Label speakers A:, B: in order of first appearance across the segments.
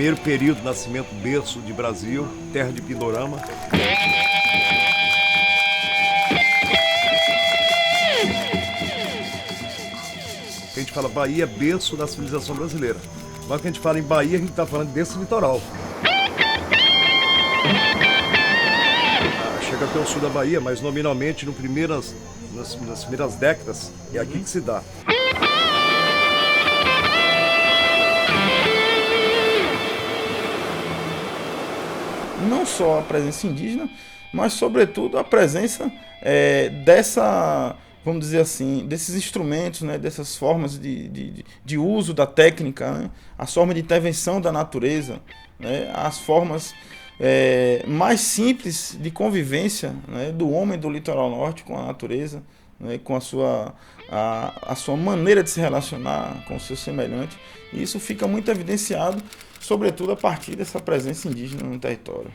A: primeiro período, nascimento, berço de Brasil, terra de Pindorama. A gente fala Bahia é berço da civilização brasileira. Mas quando a gente fala em Bahia, a gente está falando desse litoral. Chega até o sul da Bahia, mas nominalmente nas primeiras décadas é aqui que se dá.
B: Não só a presença indígena, mas sobretudo a presença dessa, vamos dizer assim, desses instrumentos, né, dessas formas de uso da técnica, né, as formas de intervenção da natureza, né, as formas mais simples de convivência, né, do homem do litoral norte com a natureza, né, com a sua maneira de se relacionar com o seu semelhante. E isso fica muito evidenciado, sobretudo a partir dessa presença indígena no território.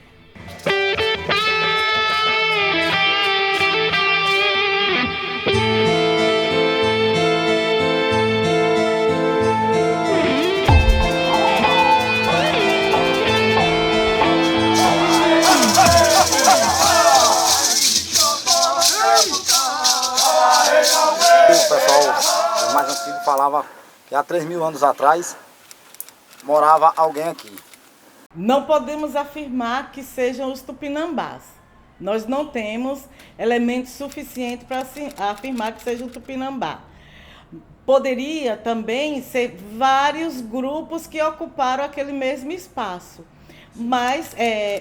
C: O pessoal, os mais antigos, falava que há 3.000 anos atrás morava alguém aqui.
D: Não podemos afirmar que sejam os tupinambás. Nós não temos elementos suficientes para afirmar que seja o tupinambá. Poderia também ser vários grupos que ocuparam aquele mesmo espaço. Mas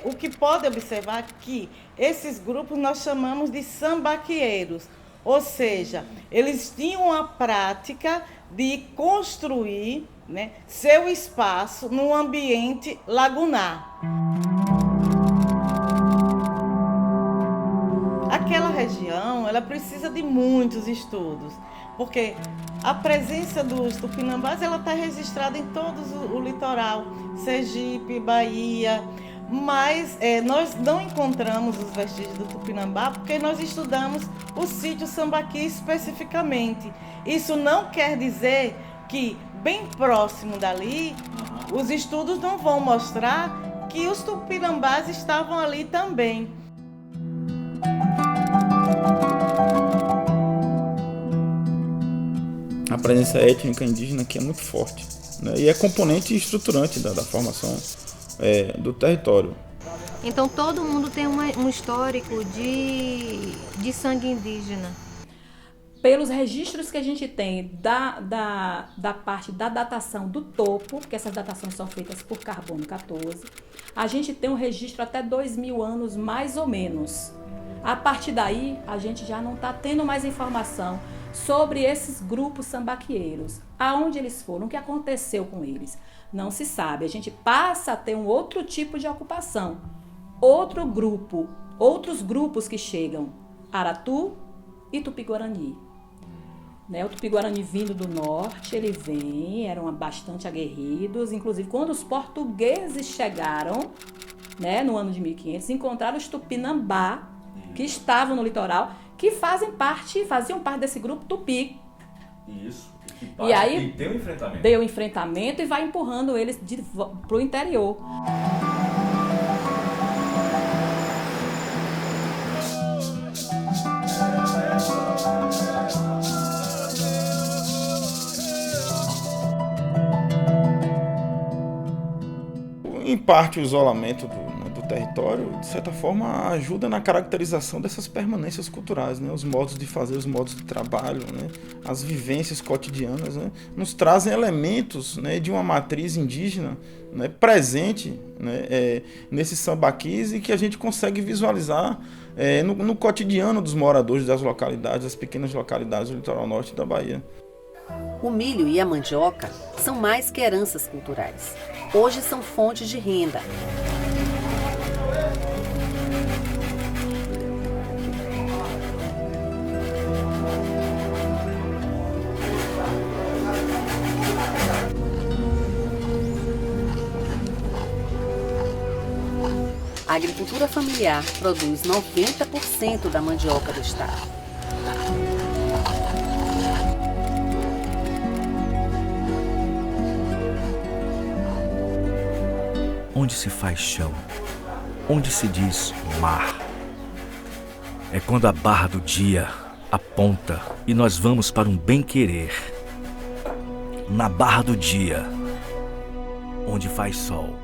D: o que pode observar é que esses grupos nós chamamos de sambaqueiros. Ou seja, eles tinham a prática de construir, né, seu espaço num ambiente lagunar. Aquela região, ela precisa de muitos estudos, porque a presença dos tupinambás ela está registrada em todo o litoral, Sergipe, Bahia, mas nós não encontramos os vestígios do tupinambá porque nós estudamos o sítio Sambaqui especificamente. Isso não quer dizer que bem próximo dali, os estudos não vão mostrar que os tupinambás estavam ali também.
B: A presença étnica indígena aqui é muito forte, né? E é componente estruturante da formação do território.
E: Então todo mundo tem um histórico de sangue indígena.
F: Pelos registros que a gente tem da parte da datação do topo, porque essas datações são feitas por carbono 14, a gente tem um registro até 2.000 anos mais ou menos. A partir daí, a gente já não está tendo mais informação sobre esses grupos sambaqueiros. Aonde eles foram, o que aconteceu com eles, não se sabe. A gente passa a ter um outro tipo de ocupação, outros grupos que chegam, Aratu e Tupi-Guarani. O Tupi-Guarani vindo do norte, ele vem, eram bastante aguerridos, inclusive quando os portugueses chegaram, né, no ano de 1500, encontraram os Tupinambá, que estavam no litoral, que faziam parte desse grupo Tupi.
G: Isso.
F: E aí
G: deu
F: enfrentamento e vai empurrando eles para o interior.
B: Em parte, o isolamento do território, de certa forma, ajuda na caracterização dessas permanências culturais, né? Os modos de fazer, os modos de trabalho, né? As vivências cotidianas, né? Nos trazem elementos, né, de uma matriz indígena, né, presente, né, nesses sambaquis, e que a gente consegue visualizar no cotidiano dos moradores das localidades, das pequenas localidades do litoral norte da Bahia.
H: O milho e a mandioca são mais que heranças culturais. Hoje são fontes de renda. A agricultura familiar produz 90% da mandioca do estado.
I: onde se faz chão, onde se diz mar. É quando a barra do dia aponta e nós vamos para um bem-querer. Na barra do dia, onde faz sol.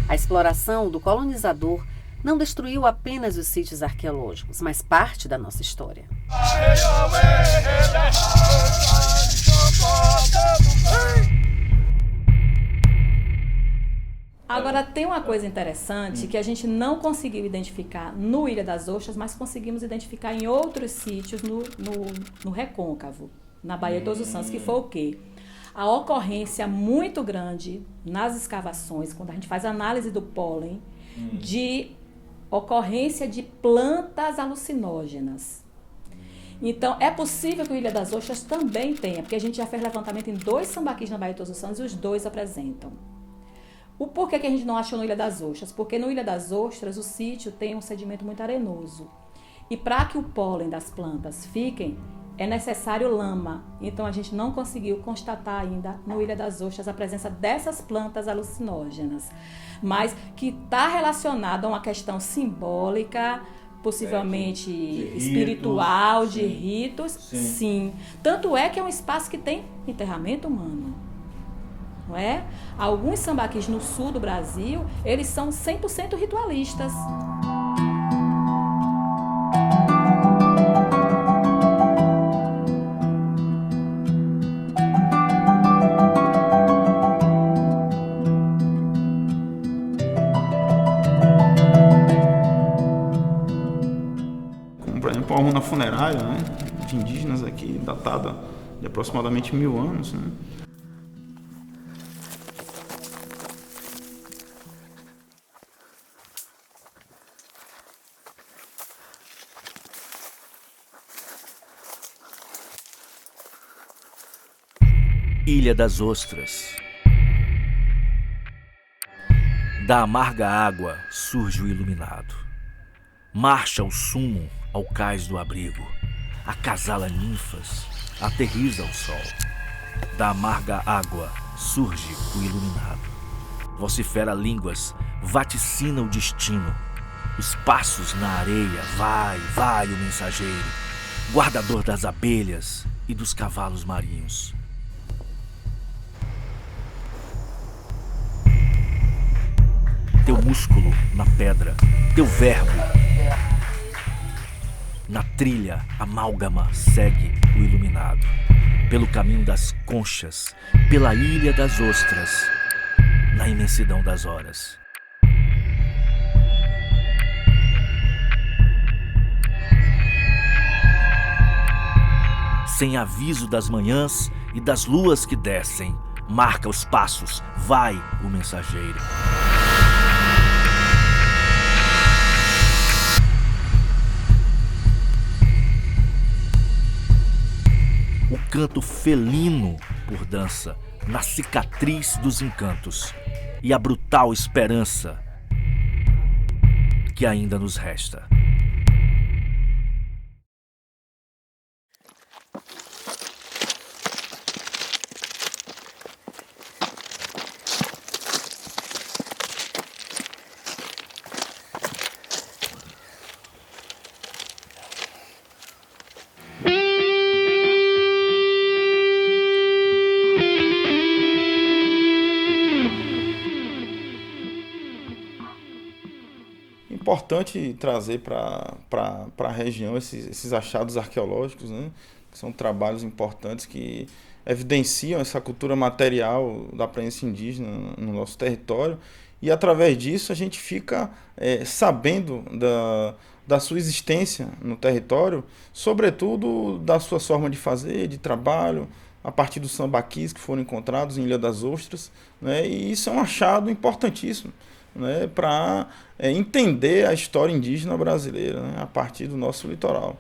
H: A exploração do colonizador não destruiu apenas os sítios arqueológicos, mas parte da nossa história.
F: Agora, tem uma coisa interessante que a gente não conseguiu identificar no Ilha das Ostras, mas conseguimos identificar em outros sítios no Recôncavo, na Baía de Todos os Santos, que foi o quê? A ocorrência muito grande nas escavações, quando a gente faz análise do pólen, de ocorrência de plantas alucinógenas. Então, é possível que o Ilha das Ostras também tenha, porque a gente já fez levantamento em 2 sambaquis na Baía de Todos os Santos e os 2 apresentam. O porquê que a gente não achou no Ilha das Ostras? Porque no Ilha das Ostras o sítio tem um sedimento muito arenoso. E para que o pólen das plantas fiquem, é necessário lama. Então a gente não conseguiu constatar ainda no Ilha das Ostras a presença dessas plantas alucinógenas. Mas que está relacionado a uma questão simbólica, possivelmente espiritual, de ritos, sim. Tanto é que é um espaço que tem enterramento humano. Não é? Alguns sambaquis no sul do Brasil, eles são 100% ritualistas.
B: Como, por exemplo, a urna funerária, né, de indígenas aqui, datada de aproximadamente 1000 anos, né?
I: Ilha das Ostras. Da amarga água surge o iluminado. Marcha o sumo ao cais do abrigo. Acasala ninfas, aterriza o sol. Da amarga água surge o iluminado. Vocifera línguas, vaticina o destino. Os passos na areia, vai o mensageiro, guardador das abelhas e dos cavalos marinhos. Teu músculo na pedra, teu verbo na trilha, amálgama segue o iluminado. Pelo caminho das conchas, pela ilha das ostras, na imensidão das horas. Sem aviso das manhãs e das luas que descem, marca os passos, vai o mensageiro. O canto felino por dança na cicatriz dos encantos e a brutal esperança que ainda nos resta.
B: Importante trazer para a região esses achados arqueológicos, né? Que são trabalhos importantes que evidenciam essa cultura material da presença indígena no nosso território, e através disso a gente fica sabendo da sua existência no território, sobretudo da sua forma de fazer, de trabalho, a partir dos sambaquis que foram encontrados em Ilha das Ostras, né? E isso é um achado importantíssimo, né? Para entender a história indígena brasileira, né? A partir do nosso litoral.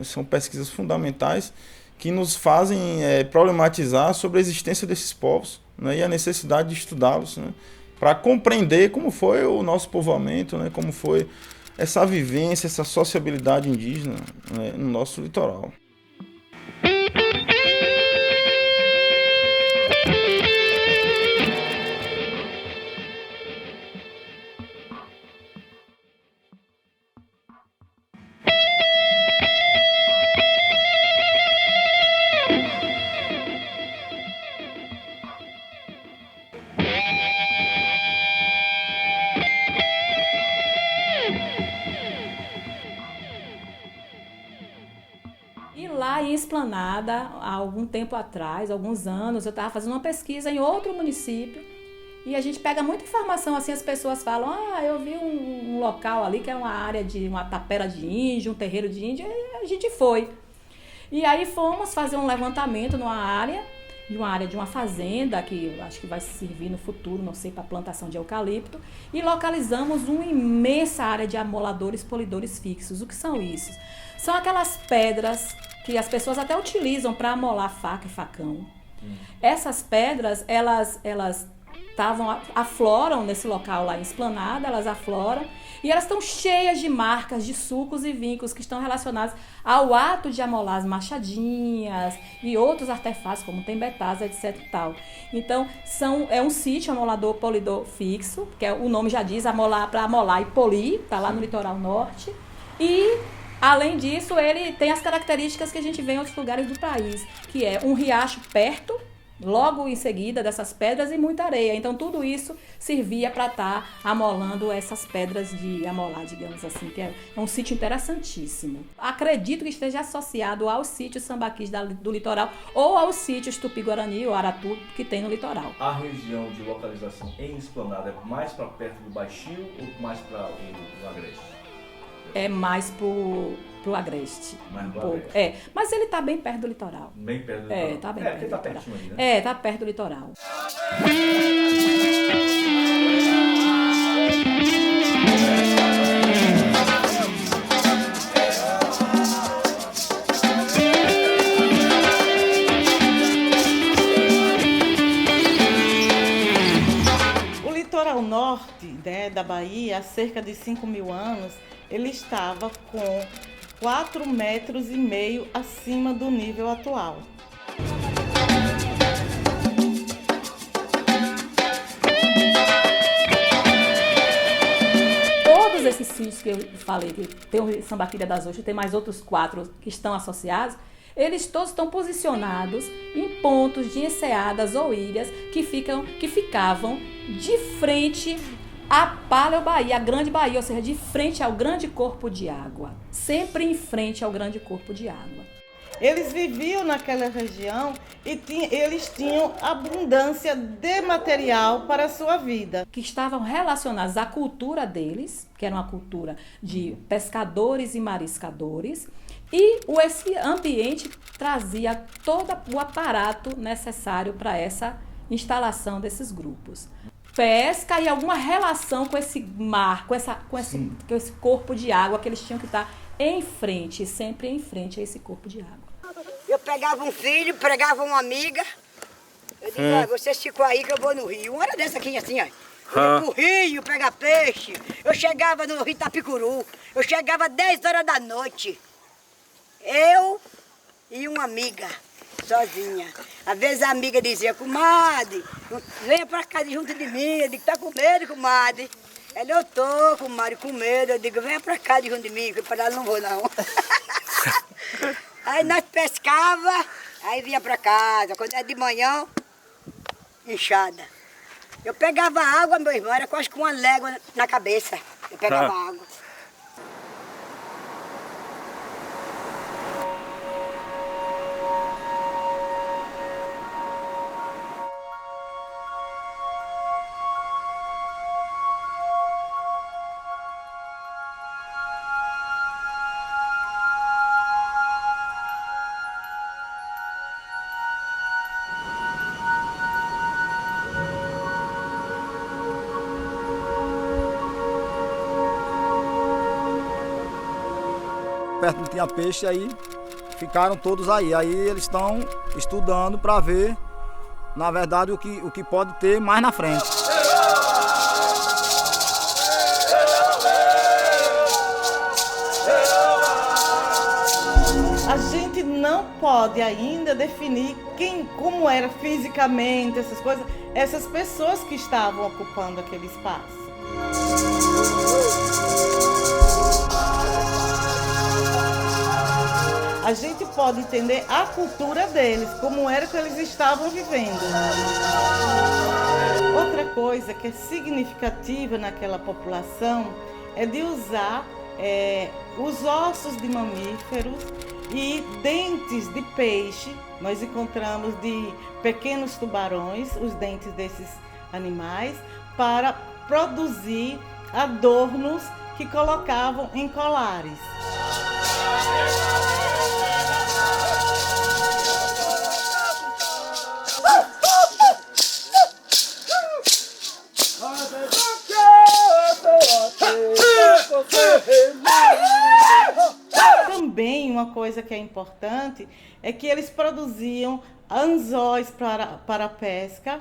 B: São pesquisas fundamentais que nos fazem problematizar sobre a existência desses povos, né? E a necessidade de estudá-los, né? Para compreender como foi o nosso povoamento, né? Como foi essa vivência, essa sociabilidade indígena, né? No nosso litoral.
F: E lá em Esplanada, há algum tempo atrás, alguns anos, eu estava fazendo uma pesquisa em outro município e a gente pega muita informação, assim, as pessoas falam, eu vi um local ali que é uma área de uma tapera de índio, um terreiro de índio, e a gente foi. E aí fomos fazer um levantamento numa área de uma fazenda, que eu acho que vai servir no futuro, não sei, para plantação de eucalipto, e localizamos uma imensa área de amoladores polidores fixos. O que são isso? São aquelas pedras que as pessoas até utilizam para amolar faca e facão. Essas pedras, elas afloram nesse local lá em Esplanada, elas afloram, e elas estão cheias de marcas, de sulcos e vincos que estão relacionados ao ato de amolar as machadinhas e outros artefatos, como tembetás, etc e tal. Então, é um sítio amolador polidor fixo, que o nome já diz, para amolar e polir, está lá no litoral norte. E, além disso, ele tem as características que a gente vê em outros lugares do país, que é um riacho perto, logo em seguida dessas pedras, e muita areia. Então tudo isso servia para estar amolando essas pedras de amolar, digamos assim, que é um sítio interessantíssimo. Acredito que esteja associado aos sítios sambaquis do litoral ou aos sítios Tupi-Guarani ou Aratu que tem no litoral.
I: A região de localização em Esplanada é mais para perto do Baixio ou mais para o Agreste?
F: É mais pro Agreste.
I: Mais pro
F: pouco.
I: Agreste.
F: Mas ele está bem perto do litoral.
I: Bem perto do litoral.
F: Tá bem perto do litoral.
I: Pertinho ali, né?
F: Tá perto do litoral.
D: O litoral norte, né, da Bahia, há cerca de 5.000 anos, ele estava com 4,5 metros acima do nível atual.
F: Todos esses sítios que eu falei, que tem o Sambaquilha das Ostras, tem mais outros 4 que estão associados, eles todos estão posicionados em pontos de enseadas ou ilhas que ficavam de frente a Paleo-Bahia, a Grande Bahia, ou seja, de frente ao grande corpo de água. Sempre em frente ao grande corpo de água.
D: Eles viviam naquela região e eles tinham abundância de material para a sua vida.
F: Que estavam relacionados à cultura deles, que era uma cultura de pescadores e mariscadores, e esse ambiente trazia todo o aparato necessário para essa instalação desses grupos. Pesca e alguma relação com esse mar, com esse corpo de água que eles tinham que estar em frente, sempre em frente a esse corpo de água.
J: Eu pegava um filho, pregava uma amiga, eu digo, vocês ficam aí que eu vou no rio. Uma hora dessa aqui assim, ó. Eu ia pro rio pegar peixe, eu chegava no rio Itapicuru, eu chegava 10 horas da noite. Eu e uma amiga. Sozinha. Às vezes a amiga dizia, comadre, venha pra casa junto de mim. Eu digo, tá com medo, comadre? Ela, eu tô, comadre, com medo. Eu digo, venha pra casa junto de mim, que para lá não vou não. Aí nós pescava, aí vinha pra casa. Quando era de manhã, enxada. Eu pegava água, meu irmão, era quase com uma légua na cabeça. Eu pegava água.
C: perto não tinha peixe, aí ficaram todos aí. Aí eles estão estudando para ver, na verdade, o que pode ter mais na frente.
D: A gente não pode ainda definir como era fisicamente essas coisas, essas pessoas que estavam ocupando aquele espaço. A gente pode entender a cultura deles, como era que eles estavam vivendo. Outra coisa que é significativa naquela população é de usar os ossos de mamíferos e dentes de peixe. Nós encontramos de pequenos tubarões, os dentes desses animais, para produzir adornos que colocavam em colares. Também uma coisa que é importante é que eles produziam anzóis para a pesca.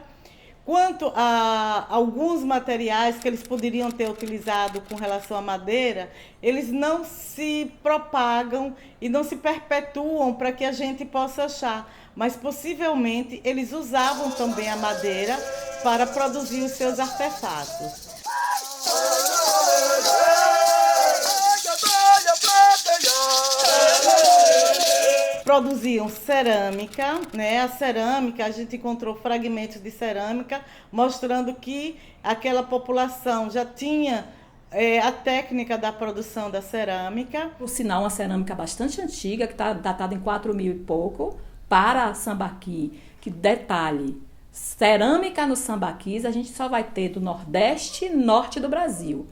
D: Quanto a alguns materiais que eles poderiam ter utilizado com relação à madeira, eles não se propagam e não se perpetuam para que a gente possa achar, mas possivelmente eles usavam também a madeira para produzir os seus artefatos. Produziam cerâmica, né? A cerâmica, a gente encontrou fragmentos de cerâmica mostrando que aquela população já tinha a técnica da produção da cerâmica.
F: Por sinal, uma cerâmica bastante antiga, que está datada em 4.000 e pouco, para Sambaqui. Que detalhe, cerâmica no Sambaquis a gente só vai ter do Nordeste e Norte do Brasil.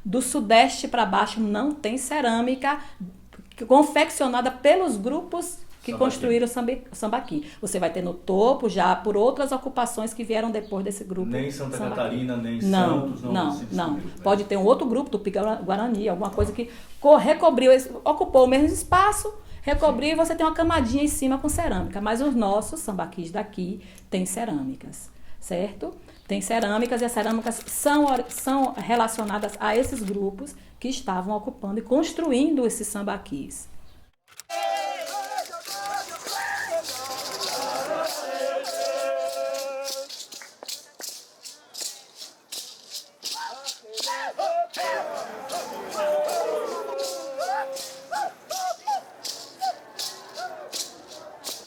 F: Do Sudeste para baixo não tem cerâmica confeccionada pelos grupos que construíram o Sambaqui. Você vai ter no topo já por outras ocupações que vieram depois desse grupo.
G: Nem Santa
F: Sambaqui.
G: Catarina, nem Santos.
F: Não. Pode ter um outro grupo do Pica-Guarani, alguma coisa que recobriu, ocupou o mesmo espaço, recobriu e você tem uma camadinha em cima com cerâmica. Mas os nossos sambaquis daqui têm cerâmicas, certo? Tem cerâmicas e as cerâmicas são relacionadas a esses grupos que estavam ocupando e construindo esses sambaquis.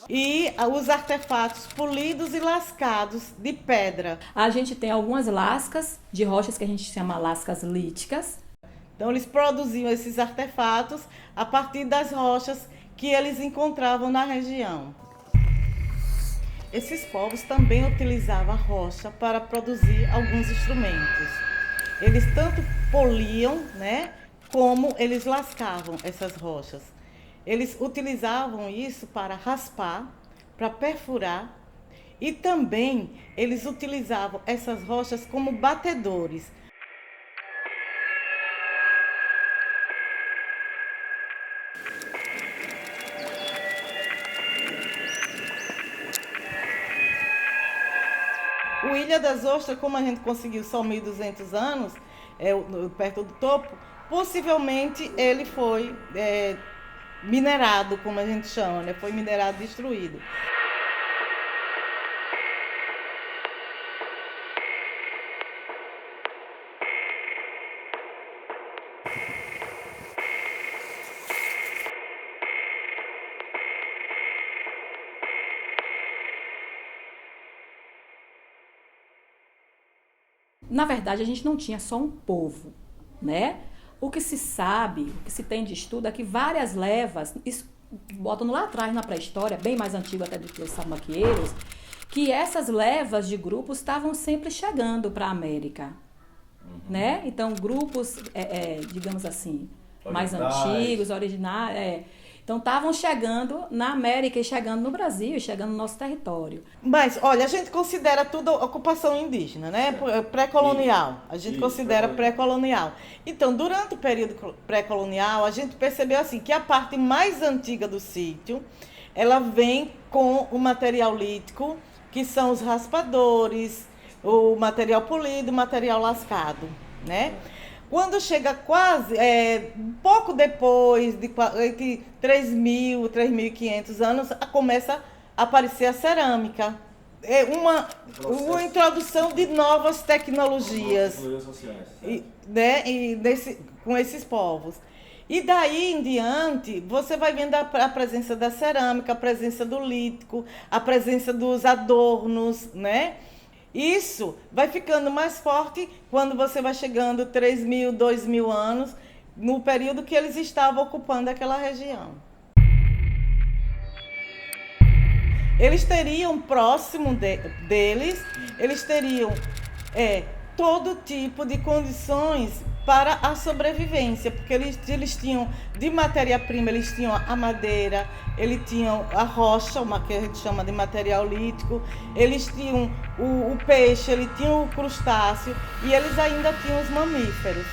D: E os artefatos polidos e lascados de pedra.
F: A gente tem algumas lascas de rochas que a gente chama lascas líticas.
D: Então eles produziam esses artefatos a partir das rochas que eles encontravam na região. Esses povos também utilizavam a rocha para produzir alguns instrumentos. Eles tanto poliam, né, como eles lascavam essas rochas. Eles utilizavam isso para raspar, para perfurar e também eles utilizavam essas rochas como batedores. O Ilha das Ostras, como a gente conseguiu só 1.200 anos, perto do topo, possivelmente ele foi minerado, como a gente chama, né? Foi minerado e destruído.
F: Na verdade, a gente não tinha só um povo, né? O que se sabe, o que se tem de estudo é que várias levas, isso botando lá atrás na pré-história, bem mais antigo até do que os sambaquieiros, que essas levas de grupos estavam sempre chegando para a América, né? Então, grupos, digamos assim, mais antigos, originários, Então estavam chegando na América e chegando no Brasil, chegando no nosso território.
D: Mas, olha, a gente considera tudo ocupação indígena, né? Pré-colonial. A gente considera pré-colonial. Então, durante o período pré-colonial, a gente percebeu assim que a parte mais antiga do sítio, ela vem com o material lítico, que são os raspadores, o material polido, o material lascado, né? Quando chega quase, pouco depois de 3.000, 3.500 anos, começa a aparecer a cerâmica. É uma introdução de novas tecnologias com esses povos. E daí em diante, você vai vendo a presença da cerâmica, a presença do lítico, a presença dos adornos, né? Isso vai ficando mais forte quando você vai chegando 3.000, 2.000 anos, no período que eles estavam ocupando aquela região. Eles teriam próximo deles, eles teriam todo tipo de condições para a sobrevivência, porque eles tinham de matéria-prima, eles tinham a madeira, eles tinham a rocha, uma que a gente chama de material lítico, eles tinham o peixe, eles tinham o crustáceo e eles ainda tinham os mamíferos.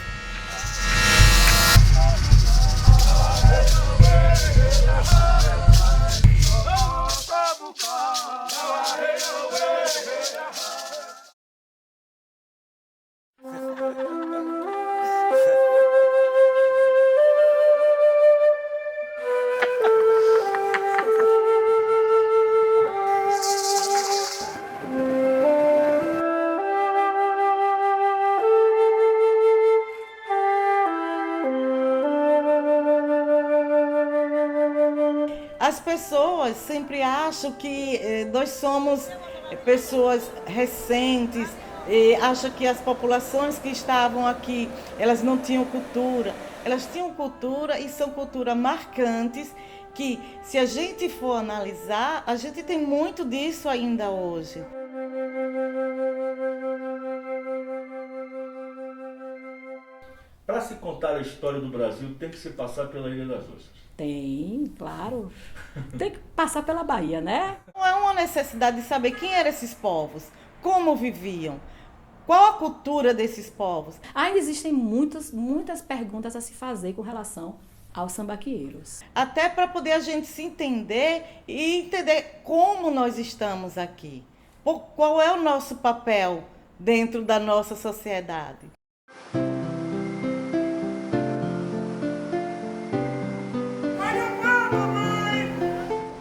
D: As pessoas sempre acham que nós somos pessoas recentes, acham que as populações que estavam aqui, elas não tinham cultura. Elas tinham cultura e são culturas marcantes que, se a gente for analisar, a gente tem muito disso ainda hoje.
G: Para se contar a história do Brasil, tem que se passar pela Ilha das Ostras.
F: Tem, claro. Tem que passar pela Bahia, né?
D: Não é uma necessidade de saber quem eram esses povos, como viviam, qual a cultura desses povos.
F: Ainda existem muitas perguntas a se fazer com relação aos sambaqueiros.
D: Até para poder a gente se entender e entender como nós estamos aqui. Qual é o nosso papel dentro da nossa sociedade.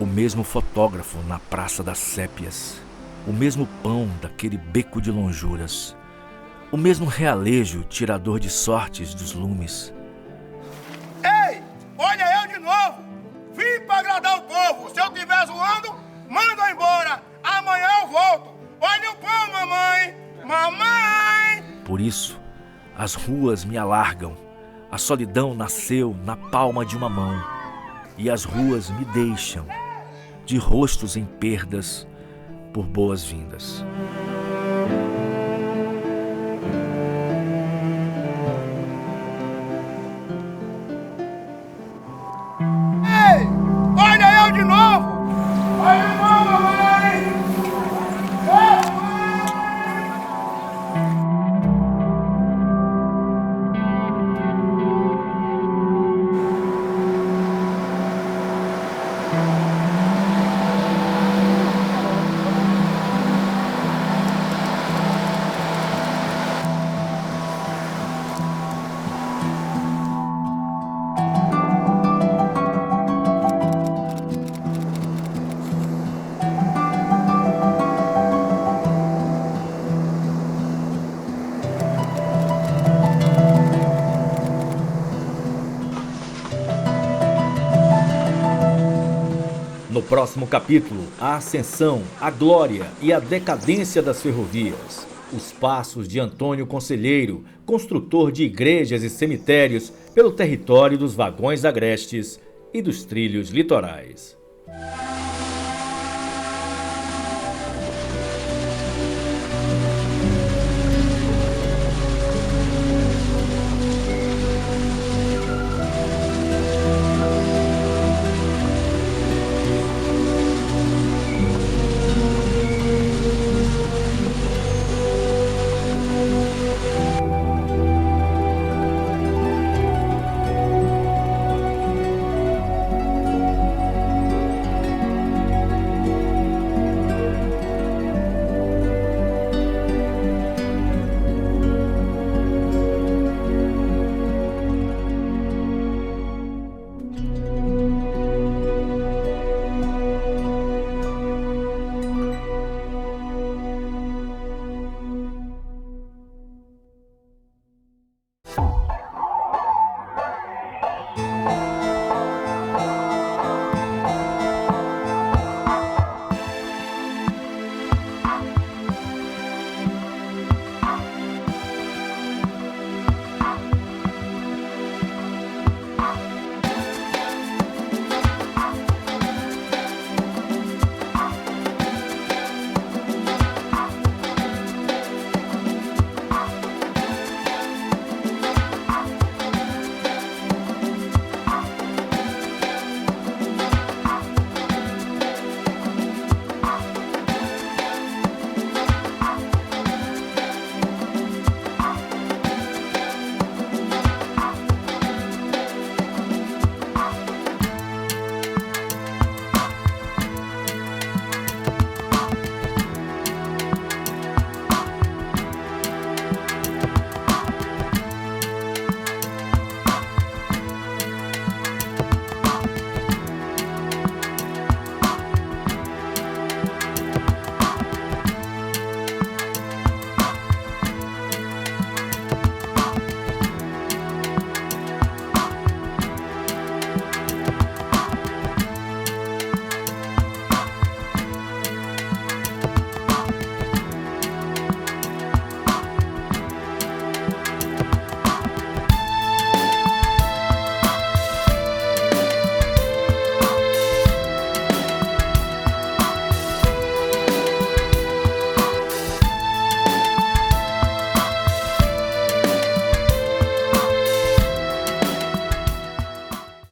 I: O mesmo fotógrafo na Praça das Sépias, o mesmo pão daquele beco de lonjuras, o mesmo realejo tirador de sortes dos lumes.
K: Ei, olha eu de novo! Vim para agradar o povo! Se eu estiver zoando, manda embora! Amanhã eu volto! Olha o pão, mamãe! Mamãe!
I: Por isso, as ruas me alargam, a solidão nasceu na palma de uma mão, e as ruas me deixam, de rostos em perdas, por boas-vindas.
K: Ei, olha eu de novo! Olha o pão, mamãe!
L: No próximo capítulo, a ascensão, a glória e a decadência das ferrovias. Os passos de Antônio Conselheiro, construtor de igrejas e cemitérios pelo território dos vagões agrestes e dos trilhos litorais.